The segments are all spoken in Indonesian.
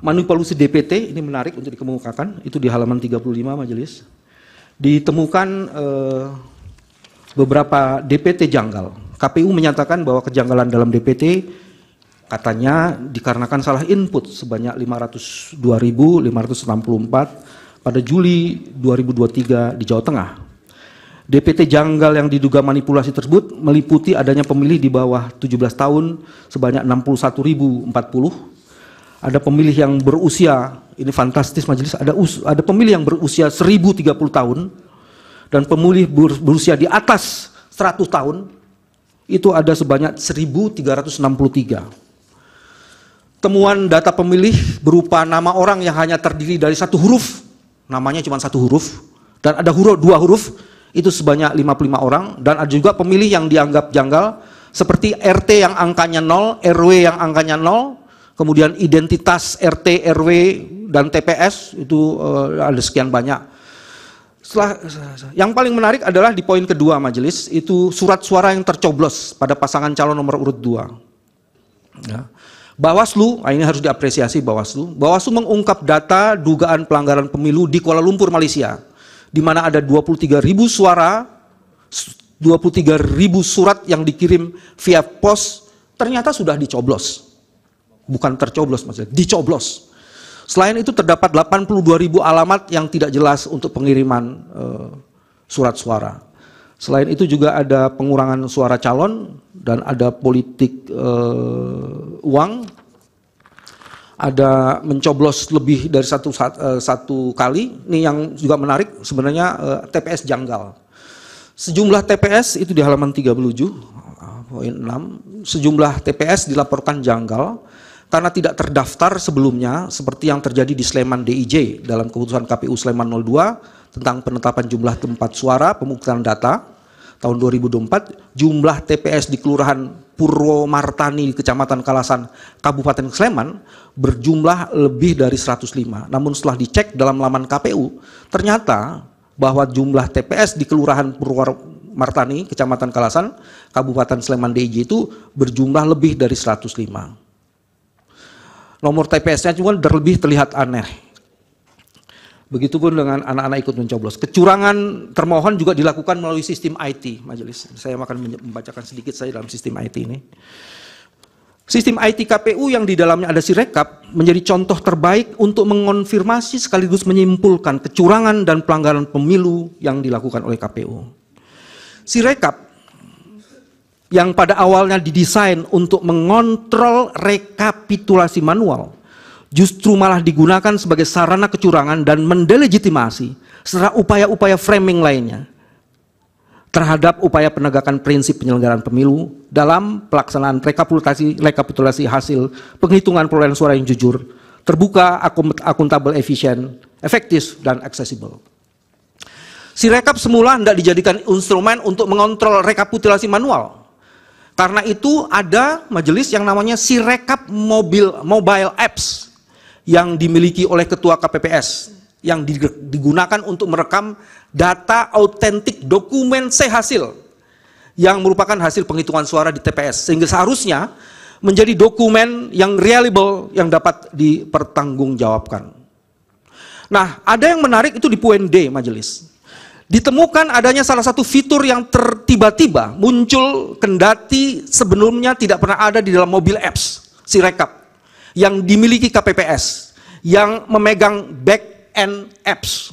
manipulasi DPT, ini menarik untuk dikemukakan, itu di halaman 35 majelis. Ditemukan beberapa DPT janggal. KPU menyatakan bahwa kejanggalan dalam DPT katanya dikarenakan salah input sebanyak 502.564 pada Juli 2023 di Jawa Tengah. DPT janggal yang diduga manipulasi tersebut meliputi adanya pemilih di bawah 17 tahun sebanyak 61.040. Ada pemilih yang berusia, ini fantastis majelis, ada pemilih yang berusia 1.030 tahun dan pemilih berusia di atas 100 tahun itu ada sebanyak 1.363. Temuan data pemilih berupa nama orang yang hanya terdiri dari satu huruf, namanya cuma satu huruf, dan ada dua huruf, itu sebanyak 55 orang, dan ada juga pemilih yang dianggap janggal, seperti RT yang angkanya 0, RW yang angkanya 0, kemudian identitas RT, RW, dan TPS, itu ada sekian banyak. Yang paling menarik adalah di poin kedua majelis, itu surat suara yang tercoblos pada pasangan calon nomor urut 2. Ya. Bawaslu, ini harus diapresiasi Bawaslu. Bawaslu mengungkap data dugaan pelanggaran pemilu di Kuala Lumpur, Malaysia, di mana ada 23.000 suara, 23.000 surat yang dikirim via pos, ternyata sudah dicoblos. Bukan tercoblos maksudnya, dicoblos. Selain itu terdapat 82.000 alamat yang tidak jelas untuk pengiriman surat suara. Selain itu juga ada pengurangan suara calon dan ada politik uang, ada mencoblos lebih dari satu kali. Ini yang juga menarik sebenarnya, TPS janggal. Sejumlah TPS itu di halaman 37, poin 6, sejumlah TPS dilaporkan janggal karena tidak terdaftar sebelumnya, seperti yang terjadi di Sleman DIJ dalam keputusan KPU Sleman 02 tentang penetapan jumlah tempat suara pemungutan data tahun 2024. Jumlah TPS di Kelurahan Purwomartani, Kecamatan Kalasan, Kabupaten Sleman berjumlah lebih dari 105. Namun setelah dicek dalam laman KPU, ternyata bahwa jumlah TPS di Kelurahan Purwomartani, Kecamatan Kalasan, Kabupaten Sleman DIJ itu berjumlah lebih dari 105. Nomor TPS-nya cuma lebih terlihat aneh. Begitupun dengan anak-anak ikut mencoblos. Kecurangan termohon juga dilakukan melalui sistem IT, majelis. Saya akan membacakan sedikit saja dalam sistem IT ini. Sistem IT KPU yang di dalamnya ada Sirekap menjadi contoh terbaik untuk mengonfirmasi sekaligus menyimpulkan kecurangan dan pelanggaran pemilu yang dilakukan oleh KPU. Sirekap yang pada awalnya didesain untuk mengontrol rekapitulasi manual, justru malah digunakan sebagai sarana kecurangan dan mendelegitimasi serta upaya-upaya framing lainnya terhadap upaya penegakan prinsip penyelenggaraan pemilu dalam pelaksanaan rekapitulasi hasil penghitungan perolehan suara yang jujur, terbuka, akuntabel, efisien, efektif, dan aksesibel. Sirekap semula hendak dijadikan instrumen untuk mengontrol rekapitulasi manual. Karena itu ada majelis yang namanya Sirekap Mobile Apps yang dimiliki oleh Ketua KPPS yang digunakan untuk merekam data autentik dokumen C-hasil yang merupakan hasil penghitungan suara di TPS, sehingga seharusnya menjadi dokumen yang reliable yang dapat dipertanggungjawabkan. Nah, ada yang menarik itu di poin D majelis. Ditemukan adanya salah satu fitur yang tiba-tiba muncul kendati sebelumnya tidak pernah ada di dalam mobile apps Sirekap yang dimiliki KPPS yang memegang back-end apps.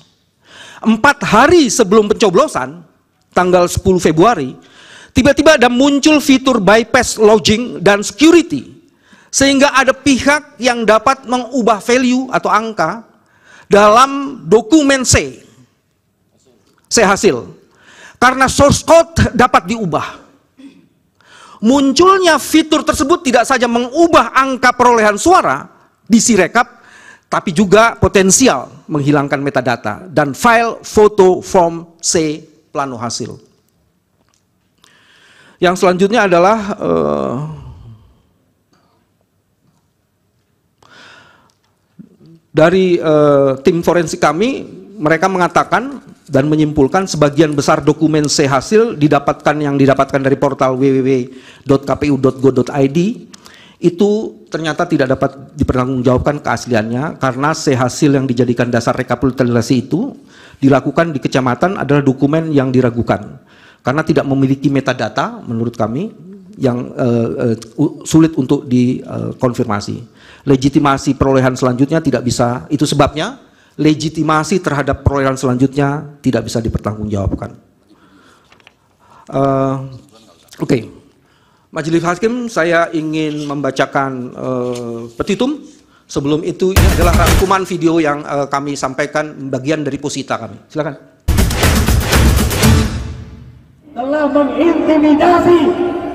4 hari sebelum pencoblosan, tanggal 10 Februari, tiba-tiba ada muncul fitur bypass logging dan security, sehingga ada pihak yang dapat mengubah value atau angka dalam dokumen C-hasil, karena source code dapat diubah. Munculnya fitur tersebut tidak saja mengubah angka perolehan suara di Sirekap, tapi juga potensial menghilangkan metadata dan file foto form C plano hasil. Yang selanjutnya adalah dari tim forensik kami, mereka mengatakan dan menyimpulkan sebagian besar dokumen C-hasil yang didapatkan dari portal www.kpu.go.id itu ternyata tidak dapat dipertanggungjawabkan keasliannya karena hasil yang dijadikan dasar rekapitulasi itu dilakukan di kecamatan adalah dokumen yang diragukan karena tidak memiliki metadata menurut kami yang sulit untuk dikonfirmasi. Legitimasi perolehan selanjutnya tidak bisa, itu sebabnya legitimasi terhadap perolehan selanjutnya tidak bisa dipertanggungjawabkan. Oke. Majelis Hakim, saya ingin membacakan petitum. Sebelum itu, ini adalah rangkuman video yang kami sampaikan, bagian dari posita kami. Silakan. Telah mengintimidasi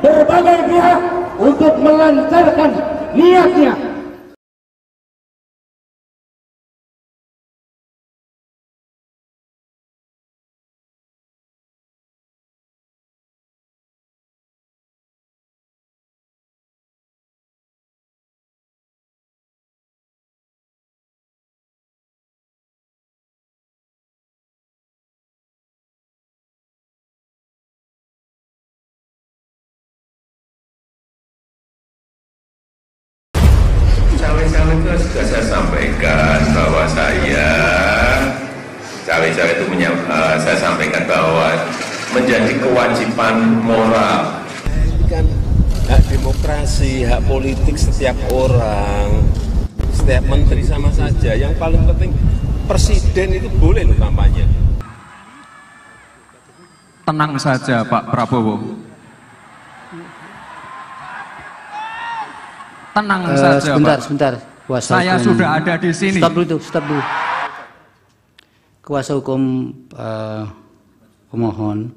berbagai pihak untuk melancarkan niatnya. Cawe-cawe itu sudah saya sampaikan bahwa cawe-cawe itu saya sampaikan bahwa menjadi kewajiban moral. Ini kan hak demokrasi, hak politik setiap orang, setiap menteri sama saja. Yang paling penting presiden itu boleh loh kampanye. Tenang saja Pak Prabowo. Tenang saja sebentar. Kuasa saya hukum, sudah ada di sini. Stop dulu. Kuasa hukum pemohon,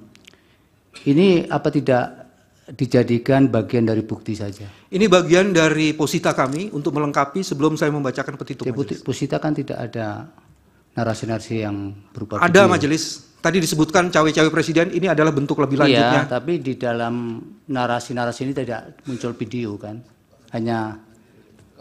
ini apa tidak dijadikan bagian dari bukti saja? Ini bagian dari posita kami untuk melengkapi sebelum saya membacakan petitum. Posita kan tidak ada narasi-narasi yang berupa ada video. Majelis. Tadi disebutkan cawe-cawe presiden, ini adalah bentuk lebih lanjutnya. Iya, tapi di dalam narasi-narasi ini tidak muncul video kan? Hanya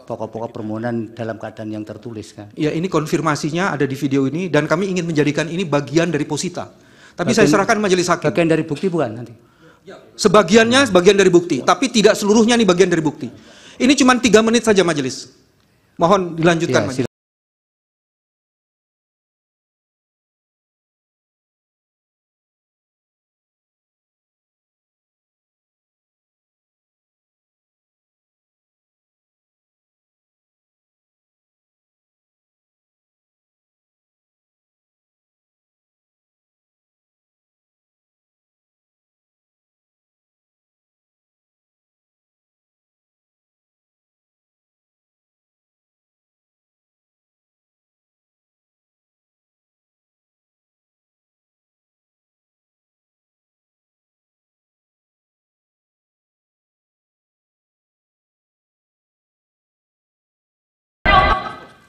pokok-pokok permohonan dalam keadaan yang tertulis kan? Ya, ini konfirmasinya ada di video ini dan kami ingin menjadikan ini bagian dari posita. Tapi saya serahkan Majelis Hakim. Bagian dari bukti bukan nanti? Sebagiannya bagian dari bukti, tapi tidak seluruhnya ini bagian dari bukti. Ini cuma 3 menit saja Majelis. Mohon dilanjutkan Ya, Majelis.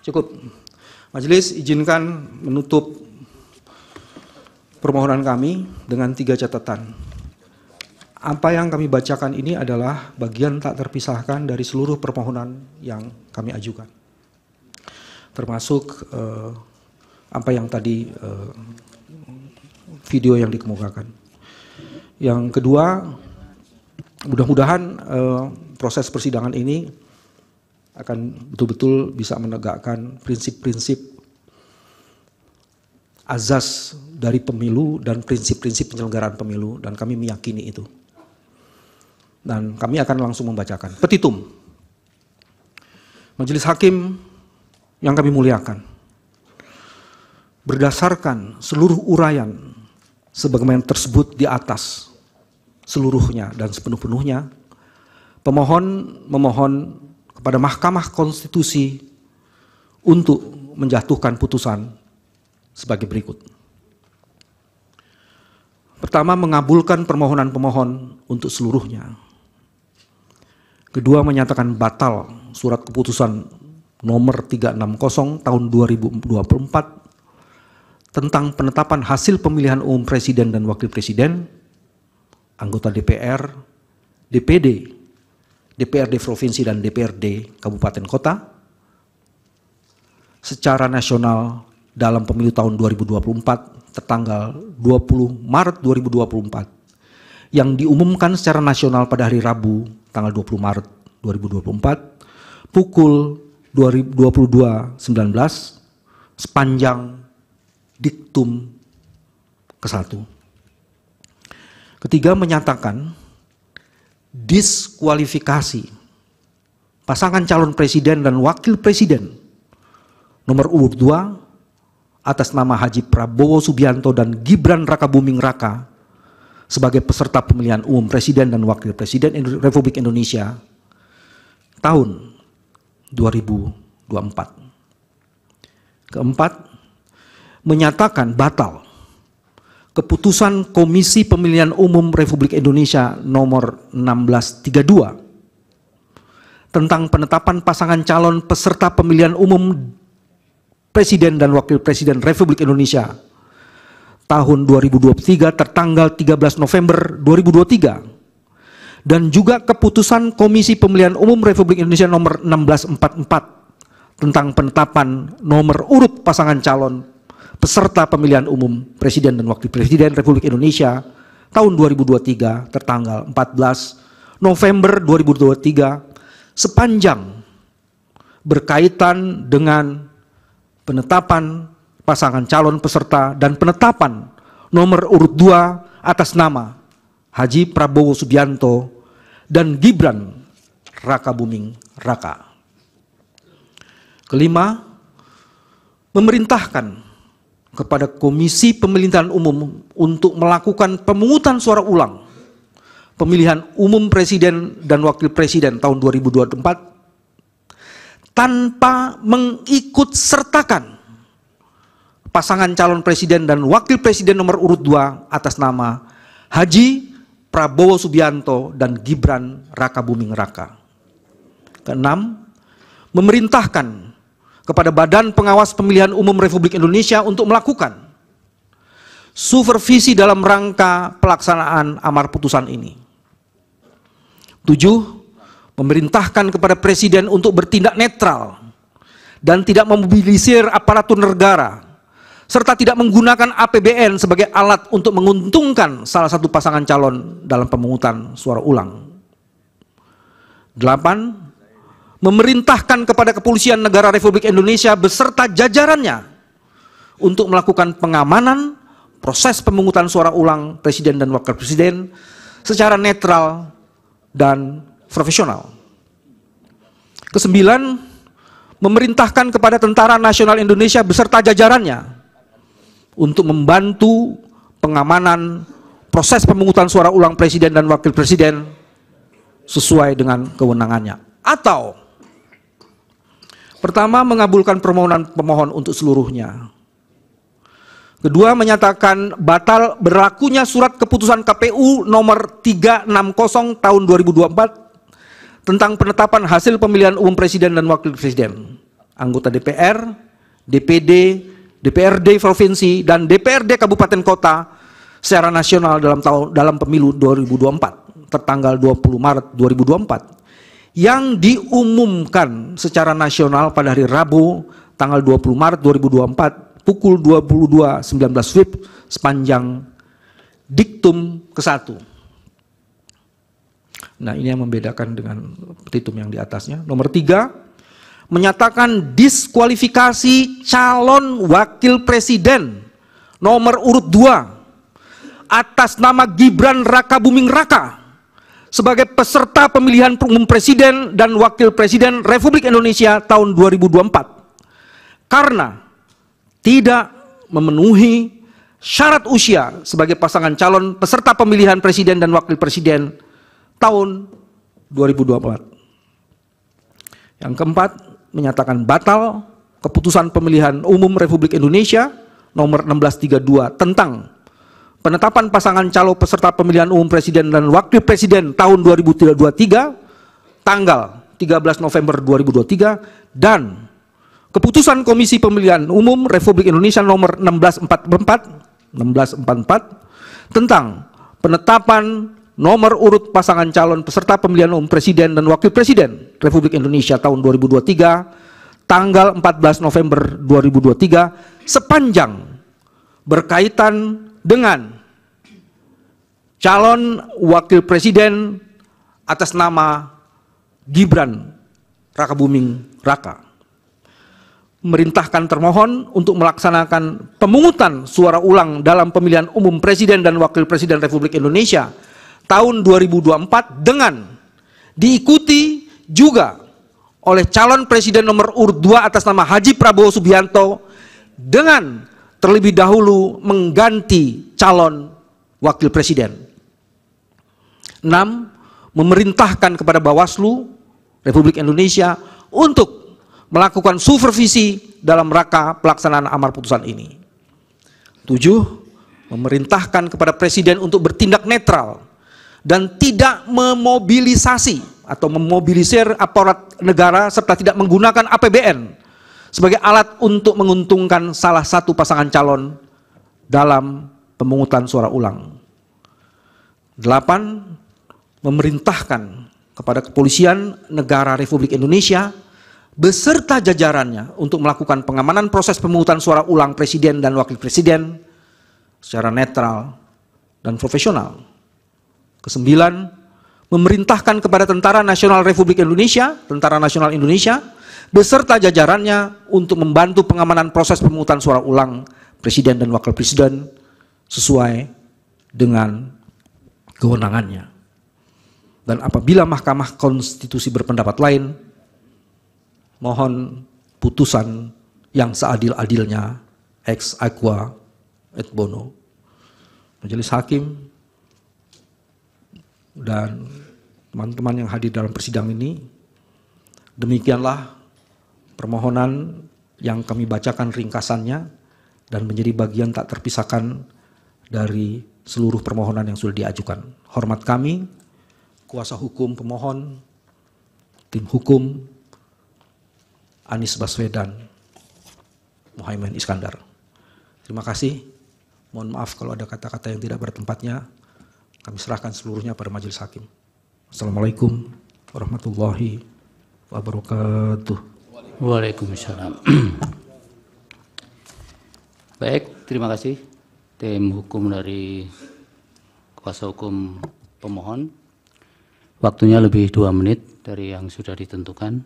Cukup. Majelis izinkan menutup permohonan kami dengan 3 catatan. Apa yang kami bacakan ini adalah bagian tak terpisahkan dari seluruh permohonan yang kami ajukan. Termasuk apa yang tadi video yang dikemukakan. Yang kedua, mudah-mudahan proses persidangan ini akan betul-betul bisa menegakkan prinsip-prinsip azas dari pemilu dan prinsip-prinsip penyelenggaraan pemilu, dan kami meyakini itu. Dan kami akan langsung membacakan petitum. Majelis Hakim yang kami muliakan, berdasarkan seluruh uraian sebagaimana tersebut di atas seluruhnya dan sepenuh-penuhnya, pemohon memohon kepada Mahkamah Konstitusi untuk menjatuhkan putusan sebagai berikut. Pertama, mengabulkan permohonan pemohon untuk seluruhnya. Kedua, menyatakan batal surat keputusan nomor 360 tahun 2024 tentang penetapan hasil pemilihan umum presiden dan wakil presiden, anggota DPR, DPD, DPRD Provinsi dan DPRD Kabupaten Kota secara nasional dalam pemilu tahun 2024 tertanggal 20 Maret 2024 yang diumumkan secara nasional pada hari Rabu tanggal 20 Maret 2024 pukul 22.19 sepanjang diktum ke-1. Ketiga, menyatakan diskualifikasi pasangan calon presiden dan wakil presiden nomor urut 2 atas nama Haji Prabowo Subianto dan Gibran Rakabuming Raka sebagai peserta pemilihan umum presiden dan wakil presiden Republik Indonesia tahun 2024. Keempat, menyatakan batal keputusan Komisi Pemilihan Umum Republik Indonesia nomor 1632 tentang penetapan pasangan calon peserta pemilihan umum presiden dan wakil presiden Republik Indonesia tahun 2023 tertanggal 13 November 2023 dan juga keputusan Komisi Pemilihan Umum Republik Indonesia nomor 1644 tentang penetapan nomor urut pasangan calon peserta pemilihan umum presiden dan wakil presiden Republik Indonesia tahun 2023 tertanggal 14 November 2023 sepanjang berkaitan dengan penetapan pasangan calon peserta dan penetapan nomor urut 2 atas nama Haji Prabowo Subianto dan Gibran Rakabuming Raka. Kelima, memerintahkan kepada Komisi Pemilihan Umum untuk melakukan pemungutan suara ulang pemilihan umum presiden dan wakil presiden tahun 2024 tanpa mengikut sertakan pasangan calon presiden dan wakil presiden nomor urut 2 atas nama Haji Prabowo Subianto dan Gibran Rakabuming Raka. Keenam, memerintahkan kepada Badan Pengawas Pemilihan Umum Republik Indonesia untuk melakukan supervisi dalam rangka pelaksanaan amar putusan ini. 7. Memerintahkan kepada Presiden untuk bertindak netral dan tidak memobilisir aparatur negara serta tidak menggunakan APBN sebagai alat untuk menguntungkan salah satu pasangan calon dalam pemungutan suara ulang. 8. Memerintahkan kepada Kepolisian Negara Republik Indonesia beserta jajarannya untuk melakukan pengamanan proses pemungutan suara ulang presiden dan wakil presiden secara netral dan profesional. Kesembilan, memerintahkan kepada Tentara Nasional Indonesia beserta jajarannya untuk membantu pengamanan proses pemungutan suara ulang presiden dan wakil presiden sesuai dengan kewenangannya. Atau pertama, mengabulkan permohonan pemohon untuk seluruhnya. Kedua, menyatakan batal berlakunya surat keputusan KPU nomor 360 tahun 2024 tentang penetapan hasil pemilihan umum presiden dan wakil presiden, anggota DPR, DPD, DPRD provinsi dan DPRD kabupaten kota secara nasional dalam pemilu 2024 tertanggal 20 Maret 2024 yang diumumkan secara nasional pada hari Rabu tanggal 20 Maret 2024 pukul 22.19 WIB sepanjang diktum ke-1. Nah, ini yang membedakan dengan petitum yang di atasnya. Nomor 3, menyatakan diskualifikasi calon wakil presiden nomor urut 2 atas nama Gibran Rakabuming Raka sebagai peserta pemilihan umum presiden dan wakil presiden Republik Indonesia tahun 2024 karena tidak memenuhi syarat usia sebagai pasangan calon peserta pemilihan presiden dan wakil presiden tahun 2024. Yang keempat, menyatakan batal keputusan pemilihan umum Republik Indonesia nomor 1632 tentang penetapan pasangan calon peserta pemilihan umum presiden dan wakil presiden tahun 2023 tanggal 13 November 2023 dan keputusan Komisi Pemilihan Umum Republik Indonesia nomor 1644 tentang penetapan nomor urut pasangan calon peserta pemilihan umum presiden dan wakil presiden Republik Indonesia tahun 2023 tanggal 14 November 2023 sepanjang berkaitan dengan calon wakil presiden atas nama Gibran Raka Buming Raka, memerintahkan termohon untuk melaksanakan pemungutan suara ulang dalam pemilihan umum Presiden dan Wakil Presiden Republik Indonesia tahun 2024 dengan diikuti juga oleh calon Presiden nomor urut 2 atas nama Haji Prabowo Subianto dengan terlebih dahulu mengganti calon Wakil Presiden. 6. Memerintahkan kepada Bawaslu Republik Indonesia untuk melakukan supervisi dalam rangka pelaksanaan amar putusan ini. 7. Memerintahkan kepada Presiden untuk bertindak netral dan tidak memobilisasi atau memobilisir aparat negara serta tidak menggunakan APBN sebagai alat untuk menguntungkan salah satu pasangan calon dalam pemungutan suara ulang. 8. Memerintahkan kepada Kepolisian Negara Republik Indonesia beserta jajarannya untuk melakukan pengamanan proses pemungutan suara ulang Presiden dan Wakil Presiden secara netral dan profesional. 9. Memerintahkan kepada Tentara Nasional Republik Indonesia, Tentara Nasional Indonesia, beserta jajarannya untuk membantu pengamanan proses pemungutan suara ulang Presiden dan Wakil Presiden sesuai dengan kewenangannya. Dan apabila Mahkamah Konstitusi berpendapat lain, mohon putusan yang seadil-adilnya ex aequo et bono. Majelis Hakim dan teman-teman yang hadir dalam persidangan ini, demikianlah permohonan yang kami bacakan ringkasannya dan menjadi bagian tak terpisahkan dari seluruh permohonan yang sudah diajukan. Hormat kami, kuasa hukum pemohon, tim hukum Anies Baswedan, Muhaimin Iskandar. Terima kasih. Mohon maaf kalau ada kata-kata yang tidak bertempatnya. Kami serahkan seluruhnya pada Majelis Hakim. Assalamualaikum warahmatullahi wabarakatuh. Waalaikumsalam. Baik, terima kasih tim hukum dari kuasa hukum pemohon. Waktunya lebih 2 menit dari yang sudah ditentukan.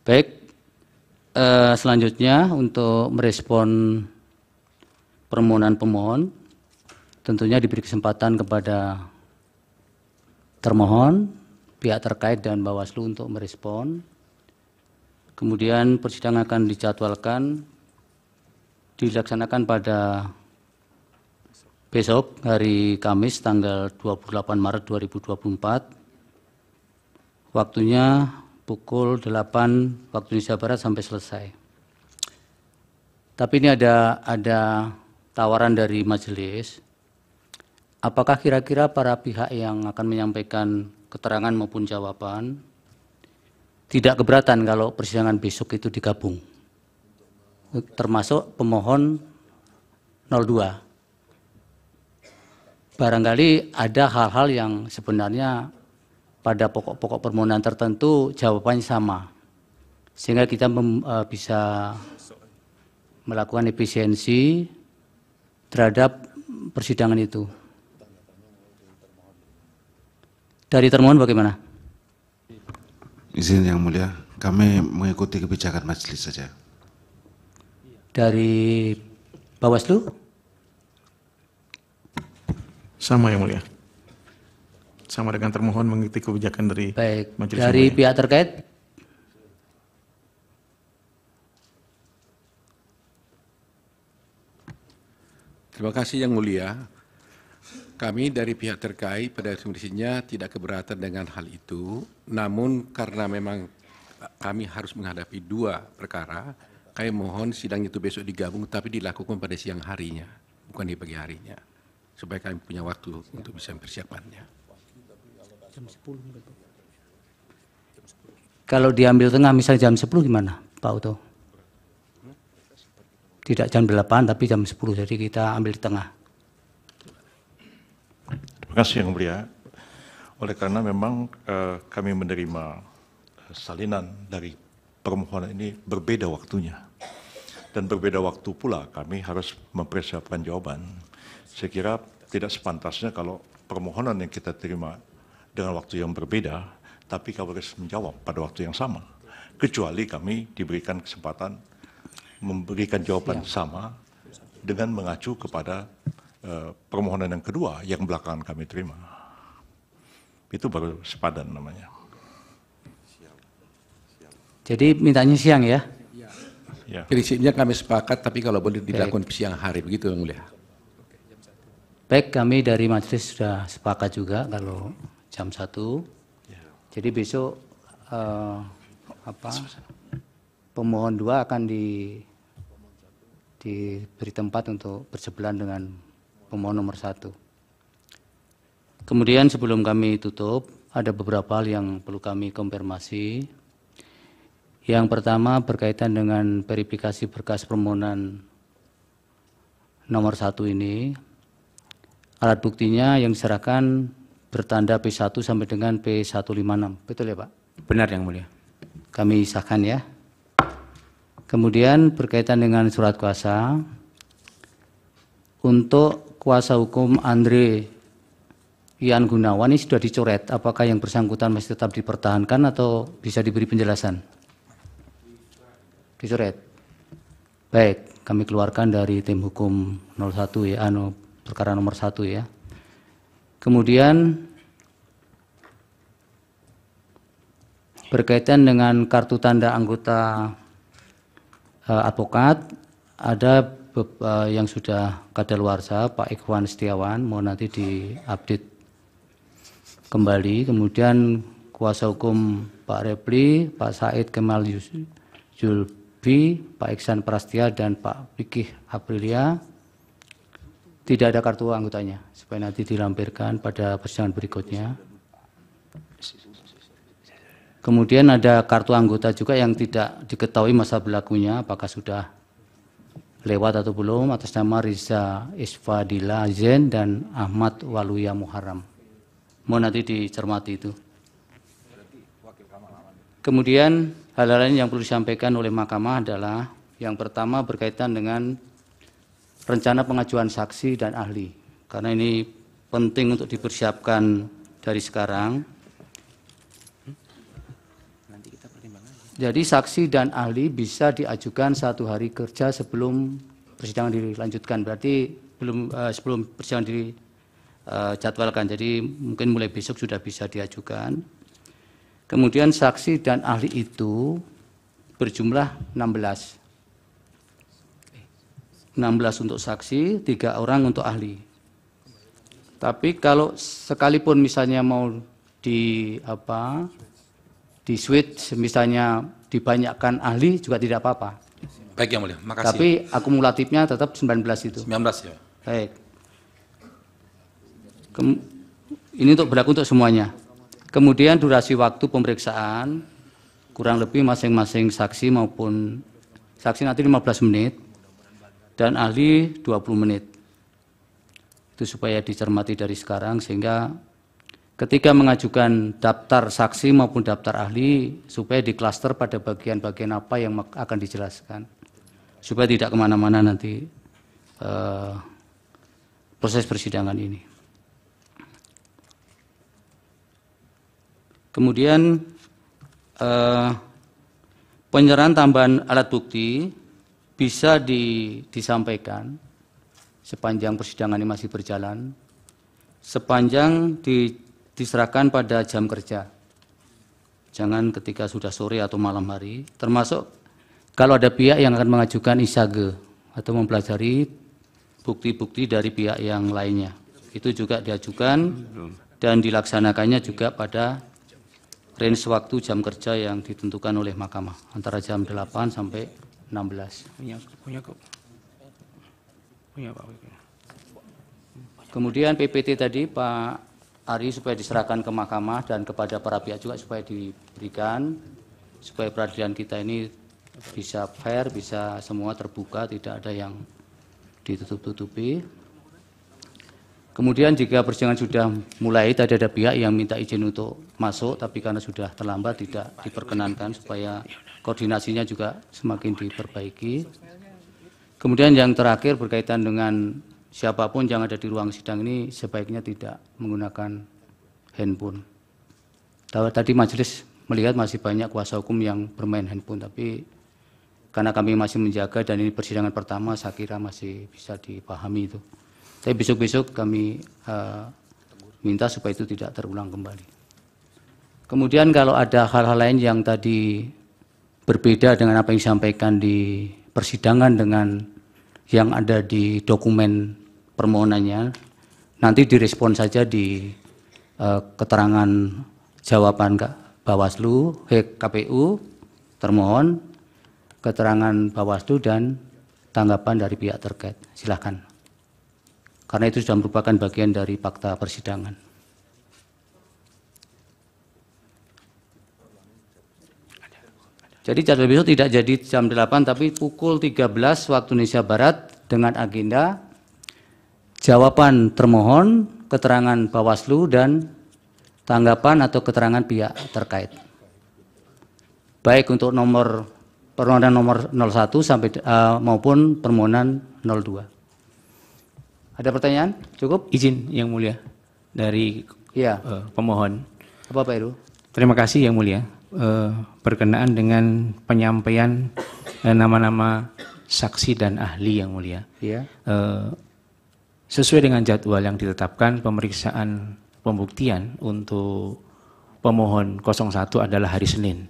Baik, selanjutnya untuk merespon permohonan pemohon, tentunya diberi kesempatan kepada termohon, pihak terkait dan Bawaslu untuk merespon. Kemudian persidangan akan dijadwalkan dilaksanakan pada besok hari Kamis tanggal 28 Maret 2024. Waktunya pukul 8 waktu Indonesia Barat sampai selesai. Tapi ini ada tawaran dari majelis. Apakah kira-kira para pihak yang akan menyampaikan keterangan maupun jawaban tidak keberatan kalau persidangan besok itu digabung, termasuk pemohon 02? Barangkali ada hal-hal yang sebenarnya pada pokok-pokok permohonan tertentu jawabannya sama, sehingga kita bisa melakukan efisiensi terhadap persidangan itu. Dari termohon bagaimana? Izin Yang Mulia, kami mengikuti kebijakan majelis saja. Dari Bawaslu? Sama Yang Mulia. Sama dengan termohon mengikuti kebijakan dari Baik. majelis. Dari pihak terkait? Terima kasih Yang Mulia. Kami dari pihak terkait pada kondisinya tidak keberatan dengan hal itu, namun karena memang kami harus menghadapi 2 perkara, kami mohon sidang itu besok digabung tapi dilakukan pada siang harinya, bukan di pagi harinya, supaya kami punya waktu untuk bisa mempersiapkannya. Kalau diambil tengah misalnya jam 10 gimana Pak Uto? Tidak jam 8 tapi jam 10, jadi kita ambil di tengah. Terima kasih Yang Mulia. Oleh karena memang kami menerima salinan dari permohonan ini berbeda waktunya. Dan berbeda waktu pula kami harus mempersiapkan jawaban. Saya kira tidak sepantasnya kalau permohonan yang kita terima dengan waktu yang berbeda, tapi kami harus menjawab pada waktu yang sama. Kecuali kami diberikan kesempatan memberikan jawaban sama dengan mengacu kepada permohonan yang kedua yang belakangan kami terima. Itu baru sepadan namanya. Jadi mintanya siang ya? Ya. Prinsipnya kami sepakat, tapi kalau boleh dilakukan siang hari, begitu Yang Mulia. Baik, kami dari majelis sudah sepakat juga kalau jam 1. Jadi besok pemohon 2 akan diberi tempat untuk bersebelahan dengan pemohon nomor 1. Kemudian sebelum kami tutup, ada beberapa hal yang perlu kami konfirmasi. Yang pertama berkaitan dengan verifikasi berkas permohonan nomor 1 ini. Alat buktinya yang diserahkan bertanda P1 sampai dengan P156. Betul ya Pak? Benar Yang Mulia. Kami sahkan ya. Kemudian berkaitan dengan surat kuasa, untuk kuasa hukum Andre Ian Gunawan ini sudah dicoret. Apakah yang bersangkutan masih tetap dipertahankan atau bisa diberi penjelasan? Dicoret. Baik, kami keluarkan dari tim hukum 01 ya, perkara nomor 1 ya. Kemudian berkaitan dengan kartu tanda anggota advokat, ada yang sudah kadaluarsa, Pak Ikhwan Setiawan, mohon nanti diupdate kembali. Kemudian kuasa hukum Pak Repli, Pak Said Kemal Julbi, Pak Iksan Prastia, dan Pak Fikih Aprilia. Tidak ada kartu anggotanya, supaya nanti dilampirkan pada persidangan berikutnya. Kemudian ada kartu anggota juga yang tidak diketahui masa berlakunya, apakah sudah lewat atau belum, atas nama Riza Isfadila Zen dan Ahmad Waluya Muharram. Mohon nanti dicermati itu. Kemudian hal lain yang perlu disampaikan oleh mahkamah adalah yang pertama berkaitan dengan rencana pengajuan saksi dan ahli, karena ini penting untuk dipersiapkan dari sekarang. Jadi saksi dan ahli bisa diajukan 1 hari kerja sebelum persidangan dilanjutkan, berarti sebelum persidangan dijadwalkan, jadi mungkin mulai besok sudah bisa diajukan. Kemudian saksi dan ahli itu berjumlah 16 untuk saksi, 3 orang untuk ahli. Tapi kalau sekalipun misalnya mau di switch, misalnya dibanyakkan ahli juga tidak apa-apa. Baik Yang Mulia, makasih. Tapi akumulatifnya tetap 19 itu. 19 ya. Baik. Ini berlaku untuk semuanya. Kemudian durasi waktu pemeriksaan kurang lebih masing-masing saksi maupun saksi nanti 15 menit dan ahli 20 menit. Itu supaya dicermati dari sekarang, sehingga ketika mengajukan daftar saksi maupun daftar ahli supaya diklaster pada bagian-bagian apa yang akan dijelaskan, supaya tidak kemana-mana nanti proses persidangan ini. Kemudian penyerahan tambahan alat bukti bisa disampaikan sepanjang persidangan ini masih berjalan, sepanjang diserahkan pada jam kerja. Jangan ketika sudah sore atau malam hari, termasuk kalau ada pihak yang akan mengajukan isage atau mempelajari bukti-bukti dari pihak yang lainnya. Itu juga diajukan dan dilaksanakannya juga pada range waktu jam kerja yang ditentukan oleh mahkamah, antara jam 8 sampai 16. Kemudian PPT tadi Pak Ari supaya diserahkan ke mahkamah dan kepada para pihak juga supaya diberikan, supaya peradilan kita ini bisa fair, bisa semua terbuka, tidak ada yang ditutup-tutupi. Kemudian jika persidangan sudah mulai, tadi ada pihak yang minta izin untuk masuk, tapi karena sudah terlambat tidak diperkenankan, supaya koordinasinya juga semakin diperbaiki. Kemudian yang terakhir berkaitan dengan siapapun yang ada di ruang sidang ini sebaiknya tidak menggunakan handphone. Tadi majelis melihat masih banyak kuasa hukum yang bermain handphone, tapi karena kami masih menjaga dan ini persidangan pertama, saya kira masih bisa dipahami itu. Tapi besok-besok kami minta supaya itu tidak terulang kembali. Kemudian kalau ada hal-hal lain yang tadi berbeda dengan apa yang disampaikan di persidangan dengan yang ada di dokumen permohonannya, nanti direspon saja di keterangan jawaban Bawaslu, KPU, termohon, keterangan Bawaslu dan tanggapan dari pihak terkait. Silakan. Karena itu sudah merupakan bagian dari fakta persidangan. Jadi jadwal besok tidak jadi jam 8 tapi pukul 13 waktu Indonesia Barat dengan agenda jawaban termohon, keterangan Bawaslu dan tanggapan atau keterangan pihak terkait. Baik untuk permohonan nomor 01 sampai maupun permohonan 02. Ada pertanyaan? Cukup? Izin Yang Mulia dari pemohon. Apa Pak Heru? Terima kasih Yang Mulia. Berkenaan dengan penyampaian nama-nama saksi dan ahli Yang Mulia. Iya. Sesuai dengan jadwal yang ditetapkan, pemeriksaan pembuktian untuk pemohon 01 adalah hari Senin.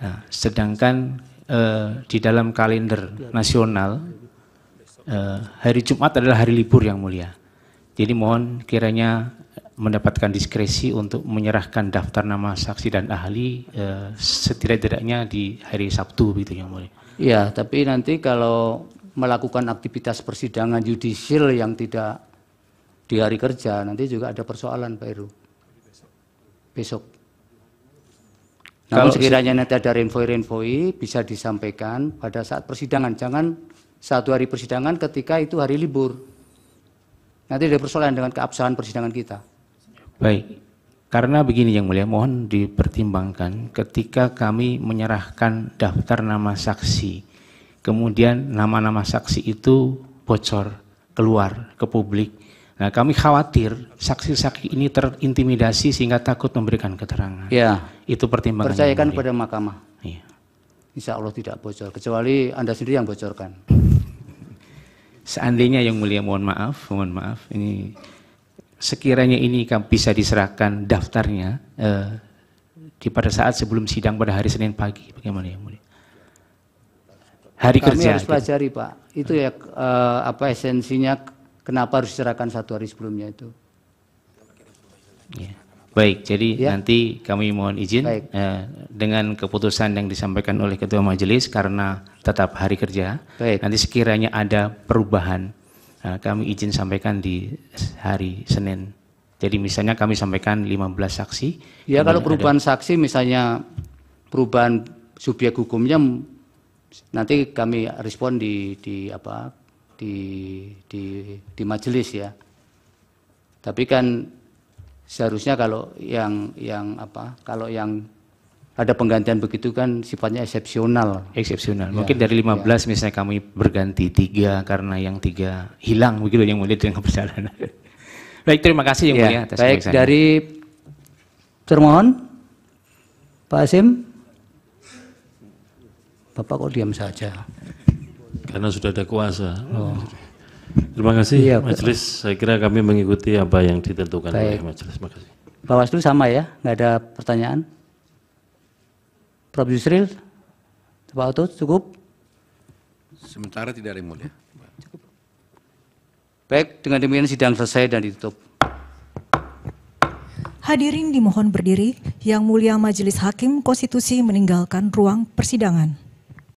Nah, sedangkan di dalam kalender nasional hari Jumat adalah hari libur Yang Mulia. Jadi mohon kiranya mendapatkan diskresi untuk menyerahkan daftar nama saksi dan ahli setidak-tidaknya di hari Sabtu begitu Yang Mulia. Iya, tapi nanti kalau melakukan aktivitas persidangan yudisial yang tidak di hari kerja, nanti juga ada persoalan Pak Heru. Besok. Namun sekiranya nanti ada renvoi bisa disampaikan pada saat persidangan. Jangan satu hari persidangan ketika itu hari libur. Nanti ada persoalan dengan keabsahan persidangan kita. Baik, karena begini Yang Mulia, mohon dipertimbangkan ketika kami menyerahkan daftar nama saksi, kemudian nama-nama saksi itu bocor keluar ke publik. Nah, kami khawatir saksi-saksi ini terintimidasi sehingga takut memberikan keterangan. Ya, itu pertimbangan. Percayakan pada mahkamah. Iya. Insya Allah tidak bocor, kecuali Anda sendiri yang bocorkan. Seandainya Yang Mulia, mohon maaf, ini sekiranya ini bisa diserahkan daftarnya pada saat sebelum sidang pada hari Senin pagi, bagaimana Yang Mulia? Hari Kami kerja. harus pelajari Pak, itu ya apa esensinya, kenapa harus diserahkan satu hari sebelumnya itu. Ya. Baik, jadi nanti kami mohon izin dengan keputusan yang disampaikan oleh Ketua Majelis karena tetap hari kerja. Nanti sekiranya ada perubahan, kami izin sampaikan di hari Senin. Jadi misalnya kami sampaikan 15 saksi. Ya kalau perubahan saksi misalnya perubahan subjek hukumnya nanti kami respon di majelis ya. Tapi kan seharusnya kalau yang ada penggantian begitu kan sifatnya eksepsional. Eksepsional. Mungkin dari 15 misalnya kami berganti 3 karena yang 3 hilang begitu Yang Mulia dengan perjalanan. Baik, terima kasih Yang Mulia atas baik, dari termohon Pak Hasim. Bapak kok diam saja? Karena sudah ada kuasa. Terima kasih Majelis. Saya kira kami mengikuti apa yang ditentukan oleh Majelis. Terima kasih. Bawaslu sama ya, nggak ada pertanyaan. Prof. Yusril, Pak Oto, cukup? Sementara tidak ada yang mulia. Baik, dengan demikian sidang selesai dan ditutup. Hadirin dimohon berdiri. Yang Mulia Majelis Hakim Konstitusi meninggalkan ruang persidangan.